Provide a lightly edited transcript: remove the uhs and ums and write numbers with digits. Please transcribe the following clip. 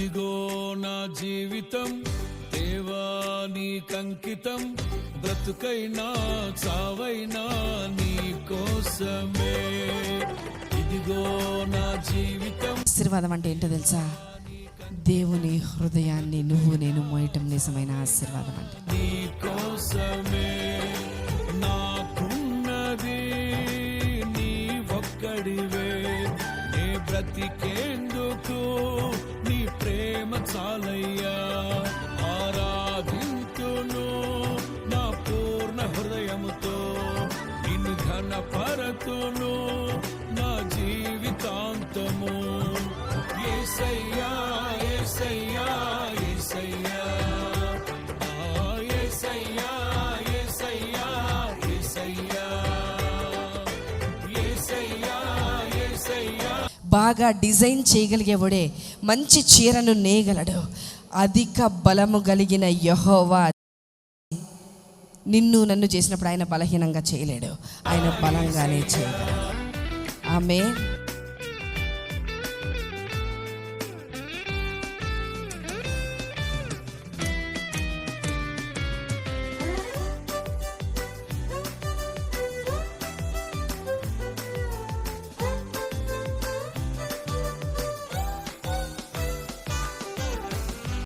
ఇదిగో నా జీవితం దేవా నీకంకితం, బ్రతుకైనా చావైనా నీ కోసమే. ఇదిగో నా జీవితం. ఆశీర్వాదం అంటే ఏంటో తెలుసా? దేవుని హృదయాన్ని నువ్వు నేను మోయటం నిజమైన ఆశీర్వాదం అంటే. నీ కోసమే నాకున్నది నీ ఒక్కడివే, నే బ్రతికేందుకు నీ ప్రేమ చాలయ్యా. ఆరాధింతును నా పూర్ణ హృదయముతో, నిన్ను ఘనపరతును నా జీవితాంతము. యేసయ్యా యేసయ్యా యేసయ్యా, యేసయ్యా యేసయ్యా యేసయ్యా, యేసయ్యా యేసయ్యా. బాగా డిజైన్ చేయగలిగేవాడే మంచి చీరను నేయగలడు. అధిక బలము కలిగిన యెహోవా నిన్ను నన్ను చేసినప్పుడు ఆయన బలహీనంగా చేయలేడు, ఆయన బలంగానే చేయగలడు. ఆమేన్.